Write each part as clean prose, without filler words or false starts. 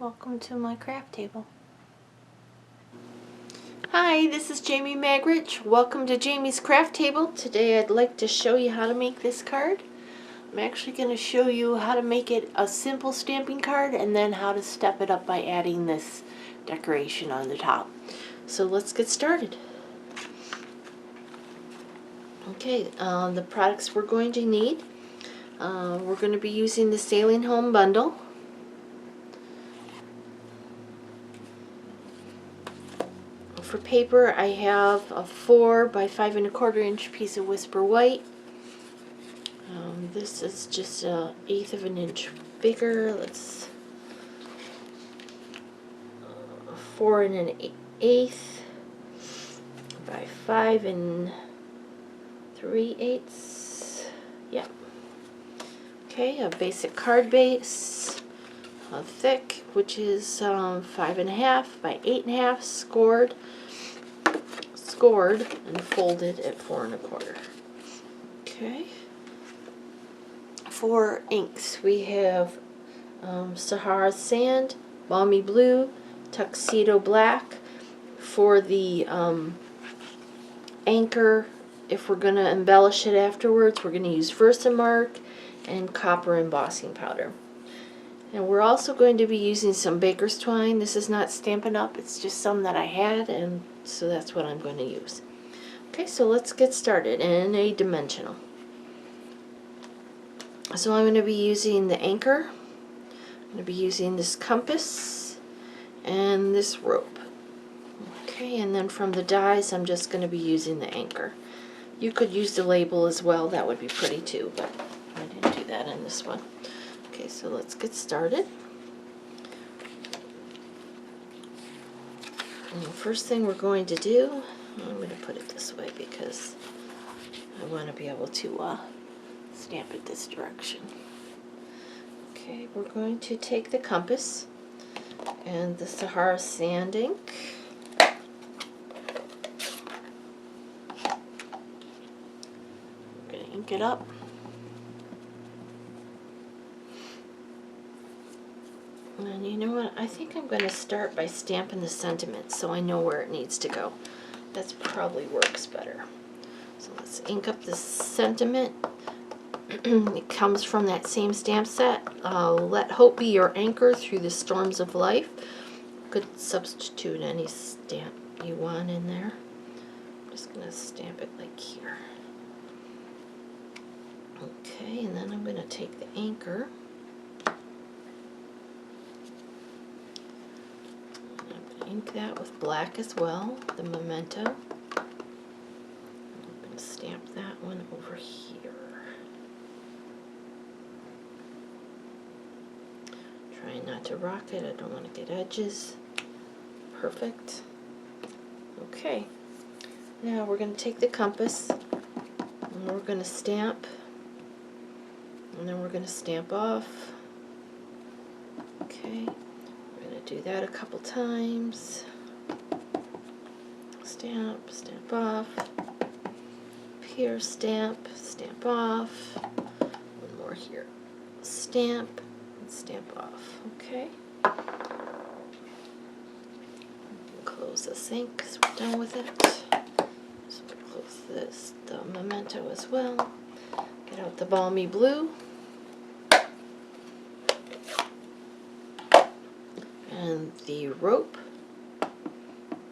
Welcome to my craft table. Hi, this is Jamie Magrich. Welcome to Jamie's craft table. Today I'd like to show you how to make this card. I'm actually going to show you how to make it a simple stamping card and then how to step it up by adding this decoration on the top. So let's get started. Okay, the products we're going to need. We're going to be using the Sailing Home Bundle. For paper, I have a 4 by 5 1/4 inch piece of Whisper White. This is just 1/8 of an inch bigger. Let's 4 1/8 by 5 3/8. Yeah. Okay, a basic card base, thick, which is 5 1/2 by 8 1/2, scored and folded at 4 1/4. Okay. For inks, we have Sahara Sand, Balmy Blue, Tuxedo Black. For the anchor, if we're going to embellish it afterwards, we're going to use Versamark and copper embossing powder. And we're also going to be using some baker's twine. This is not Stampin' Up, it's just some that I had, and so that's what I'm going to use. Okay, so let's get started in a dimensional. So I'm going to be using the anchor, I'm going to be using this compass, and this rope. Okay, and then from the dies I'm just going to be using the anchor. You could use the label as well, that would be pretty too, but I didn't do that in this one. Okay, so let's get started. And the first thing we're going to do, I'm going to put it this way because I want to be able to stamp it this direction. Okay, we're going to take the compass and the Sahara Sand ink. I'm going to ink it up. And you know what, I think I'm going to start by stamping the sentiment so I know where it needs to go. That probably works better. So let's ink up the sentiment. It comes from that same stamp set. Let hope be your anchor through the storms of life. Could substitute any stamp you want in there. I'm just going to stamp it like here. Okay, and then I'm going to take the anchor. Ink that with black as well, the memento. I'm going to stamp that one over here. Trying not to rock it, I don't want to get edges. Perfect. Okay, now we're going to take the compass and we're going to stamp, and then we're going to stamp off. Okay. Do that a couple times. Stamp, stamp off. Up here, stamp, stamp off. One more here. Stamp, and stamp off. Okay. Close the sink because we're done with it. So we'll close this, the memento as well. Get out the Balmy Blue. And the rope,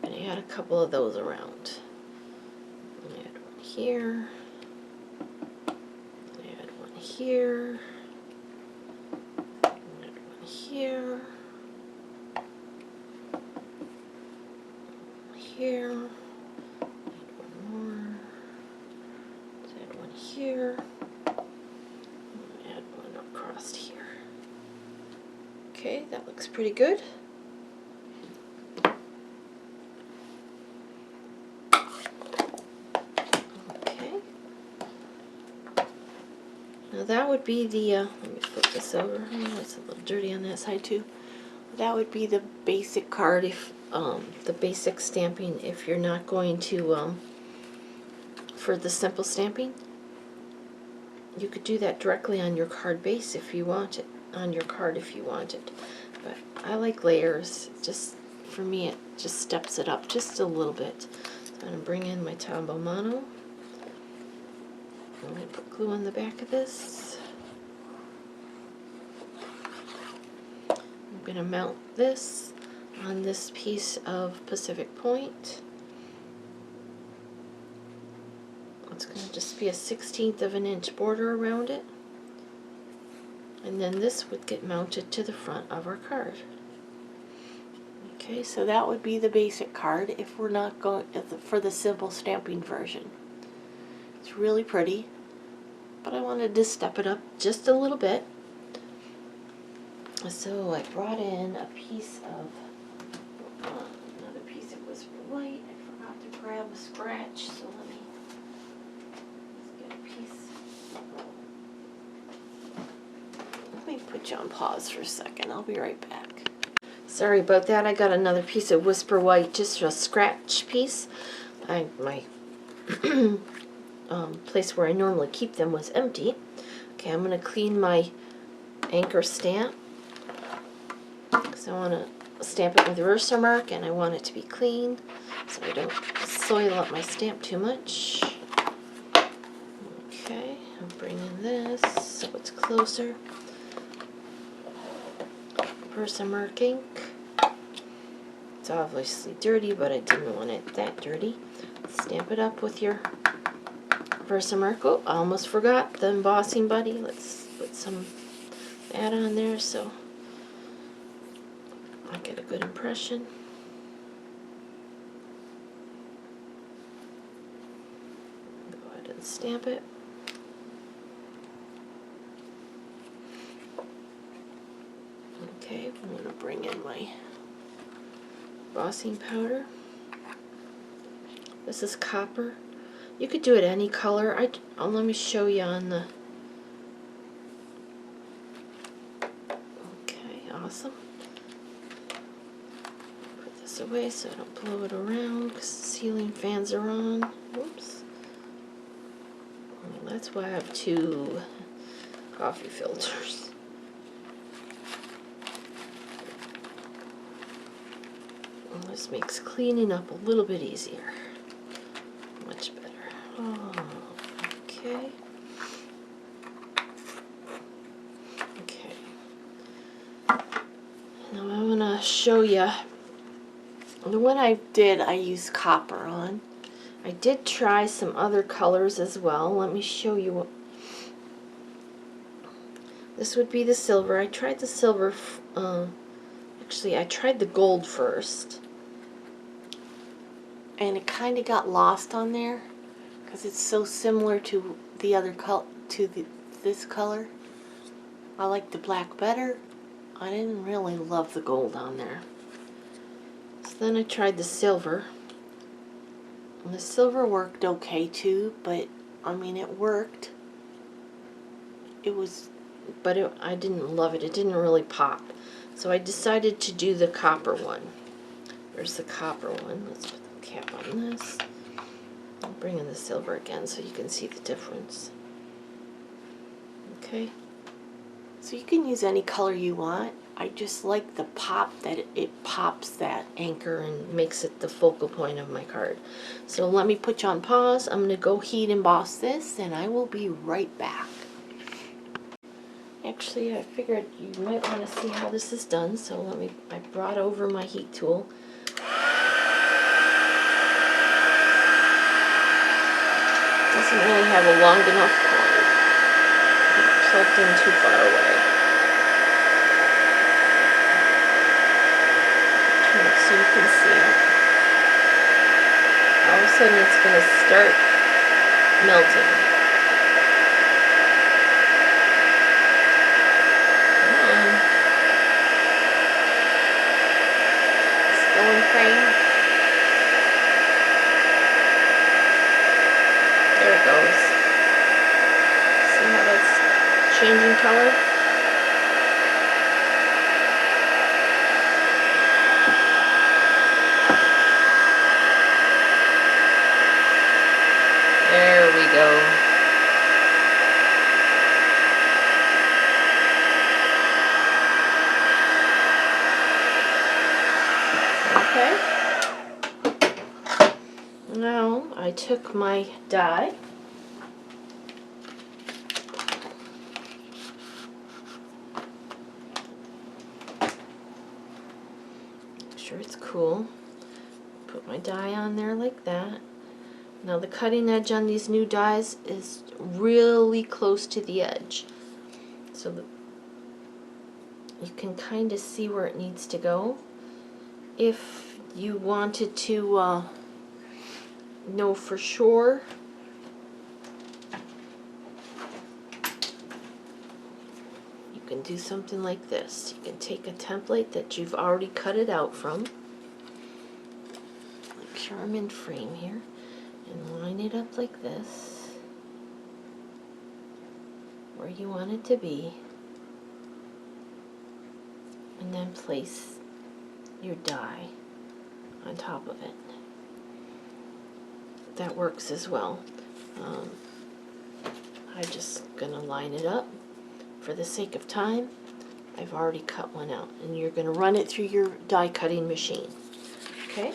and add a couple of those around. Add one here, add one here, add one here, here, add one more, add one here, add one across here. Okay, that looks pretty good. Now that would be the, let me flip this over, oh, it's a little dirty on that side too. That would be the basic card, if the basic stamping, if you're not going to, for the simple stamping. You could do that directly on your card base if you want it. on your card if you wanted. But I like layers. Just for me, it just steps it up just a little bit. So I'm going to bring in my Tombow Mono. I'm going to put glue on the back of this. I'm going to mount this on this piece of Pacific Point. It's going to just be a 1/16 of an inch border around it. And then this would get mounted to the front of our card. Okay, so that would be the basic card if we're not going for the simple stamping version. It's really pretty, but I wanted to step it up just a little bit. So I brought in a piece of, another piece of Whisper White. I forgot to grab a scratch, so let's get a piece. let me put you on pause for a second. I'll be right back. Sorry about that. I got another piece of Whisper White, just a scratch piece. My place where I normally keep them was empty. Okay, I'm going to clean my anchor stamp. Because I want to stamp it with a Versamark and I want it to be clean so I don't soil up my stamp too much. Okay, I'm bringing this so it's closer. Versamark ink. It's obviously dirty, but I didn't want it that dirty. Stamp it up with your Versamark. Oh, I almost forgot the embossing buddy. Let's put some of that on there so I get a good impression. Go ahead and stamp it. Okay, I'm going to bring in my embossing powder. This is copper. You could do it any color. Let me show you on the... Okay, awesome. Put this away so I don't blow it around because the ceiling fans are on. Whoops. Well, that's why I have 2 coffee filters. Well, this makes cleaning up a little bit easier. Much better. Oh, okay. Okay. Now I want to show you. The one I used copper on. I did try some other colors as well. Let me show you what. This would be the silver. I tried the silver. Actually, I tried the gold first. And it kind of got lost on there because it's so similar to the other this color. I like the black better. I didn't really love the gold on there. So then I tried the silver. And the silver worked okay too, but I mean it worked. It was, but I didn't love it. It didn't really pop. So I decided to do the copper one. There's the copper one. Let's put the cap on this. I'll bring in the silver again so you can see the difference. Okay. So you can use any color you want. I just like the pop that it pops that anchor and makes it the focal point of my card. So let me put you on pause. I'm going to go heat emboss this and I will be right back. Actually, I figured you might want to see how this is done, so I brought over my heat tool. Doesn't really have a long enough cord. It's plugged in too far away. Turn it so you can see it. All of a sudden it's going to start melting. Still in frame. There it goes. See how that's changing color? There we go. I took my die, make sure it's cool, put my die on there like that. Now the cutting edge on these new dies is really close to the edge, so that you can kind of see where it needs to go. If you wanted to know for sure, you can do something like this. You can take a template that you've already cut it out from, make sure I'm in frame here, and line it up like this, where you want it to be, and then place your die on top of it. That works as well. I'm just gonna line it up for the sake of time. I've already cut one out, and you're gonna run it through your die cutting machine. Okay?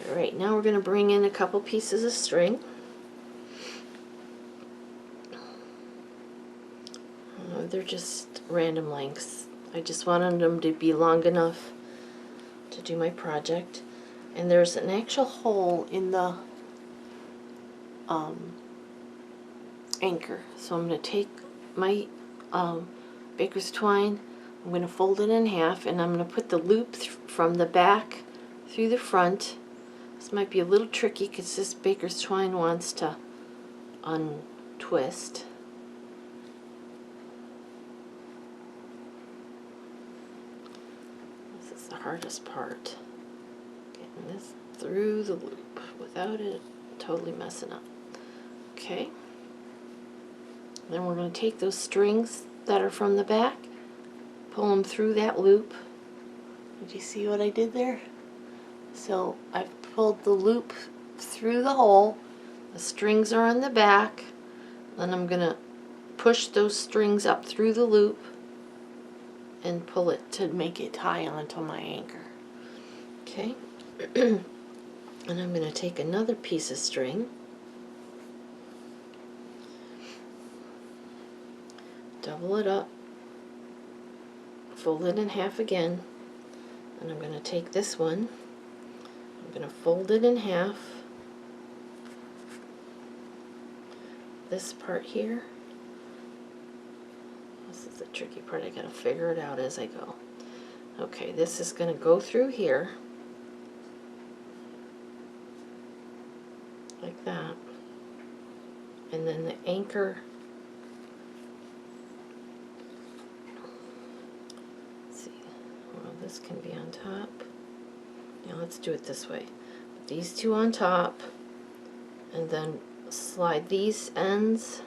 Alright, now we're gonna bring in a couple pieces of string. They're just random lengths. I just wanted them to be long enough to do my project. And there's an actual hole in the anchor. So I'm going to take my baker's twine, I'm going to fold it in half, and I'm going to put the loop from the back through the front. This might be a little tricky because this baker's twine wants to untwist. This is the hardest part, getting this through the loop without it totally messing up. Okay. Then we're going to take those strings that are from the back, pull them through that loop. Did you see what I did there? So I've pulled the loop through the hole, the strings are on the back, then I'm going to push those strings up through the loop and pull it to make it tie onto my anchor. Okay. And I'm going to take another piece of string, double it up, fold it in half again, and I'm going to take this one, I'm going to fold it in half, this part here, this is the tricky part, I got to figure it out as I go. Okay, this is going to go through here, like that, and then the anchor, let's see, well, this can be on top. Now let's do it this way. Put these two on top, and then slide these ends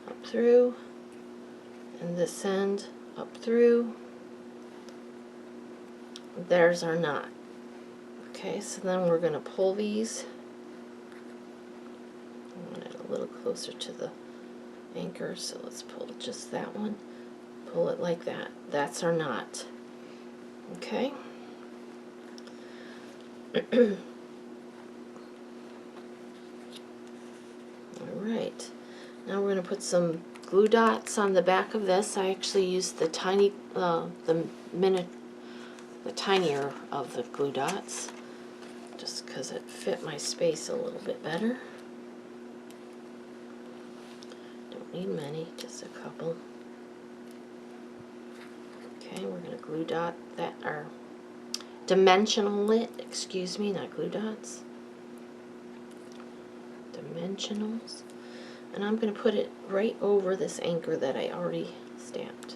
up through, and this end up through. There's our knot. Okay, so then we're going to pull these. I want it a little closer to the anchor, so let's pull just that one. Pull it like that. That's our knot. Okay. Alright. Now we're going to put some glue dots on the back of this. I actually used the tiny, the tinier of the glue dots, just because it fit my space a little bit better. Don't need many, just a couple. Okay, we're going to glue dot that, or dimensional it, excuse me, not glue dots. Dimensionals. And I'm going to put it right over this anchor that I already stamped.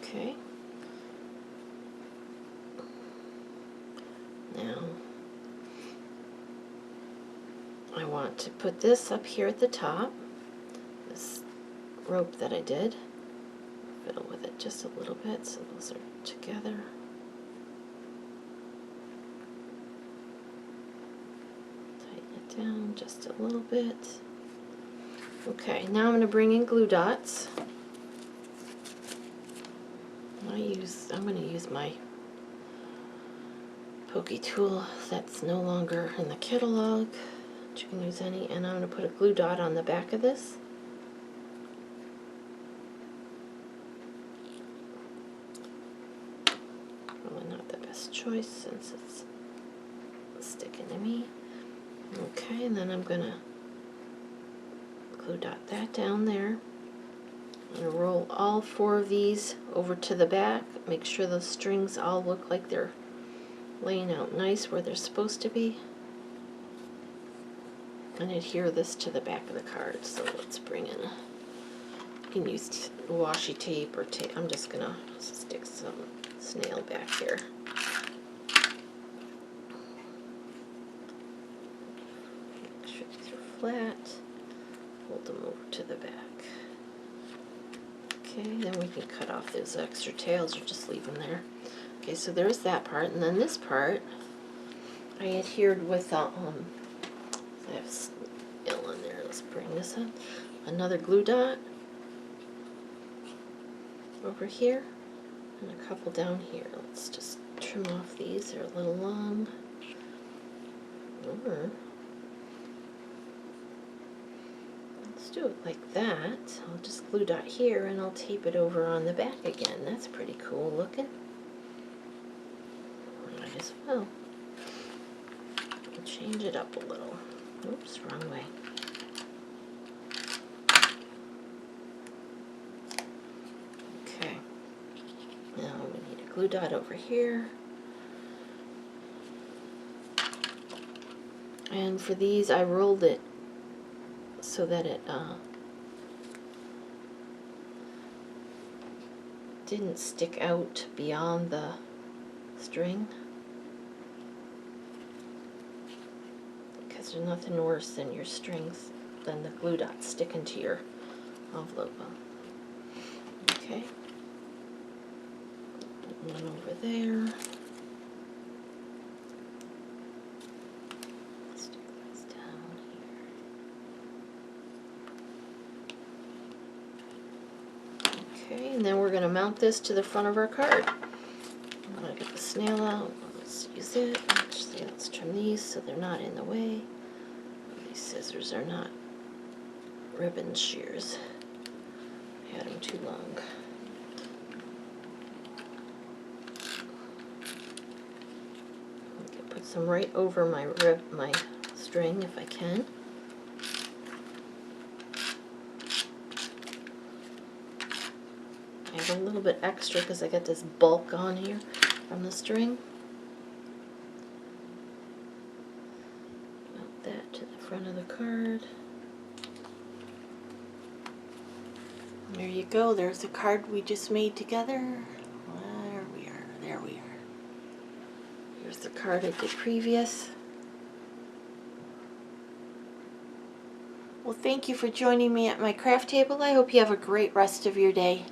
Okay. Now, I want to put this up here at the top, this rope that I did, fiddle with it just a little bit so those are together. Tighten it down just a little bit. Okay, now I'm going to bring in glue dots. I'm going to use my pokey tool that's no longer in the catalog, but you can use any, and I'm going to put a glue dot on the back of this. Probably not the best choice since it's sticking to me. Okay, and then I'm going to glue dot that down there. I'm going to roll all 4 of these over to the back. Make sure those strings all look like they're laying out nice where they're supposed to be. And adhere this to the back of the card. So let's bring in, you can use washi tape or tape. I'm just going to stick some snail back here. Make sure these are flat. Hold them over to the back. Okay, then we can cut off those extra tails or just leave them there. Okay, so there's that part, and then this part I adhered with I have snail in there. Let's bring this up. Another glue dot over here, and a couple down here. Let's just trim off these. They're a little long. Or let's do it like that. I'll just glue dot here and I'll tape it over on the back again. That's pretty cool looking. Might as well. I'll change it up a little. Oops, wrong way. Okay. Now we need a glue dot over here. And for these I rolled it so that it didn't stick out beyond the string, because there's nothing worse than your strings than the glue dot sticking to your envelope. Okay, one over there. Stick these down here. Okay, and then we're going to mount this to the front of our card. I'm going to get the snail out. Let's use it. Actually, let's trim these so they're not in the way. These scissors are not ribbon shears. I had them too long. I can put some right over my string if I can. I have a little bit extra because I got this bulk on here from the string. Mount that to the front of the card. There you go. There's the card we just made together. There we are. There we are. Here's the card I did previous. Well, thank you for joining me at my craft table. I hope you have a great rest of your day.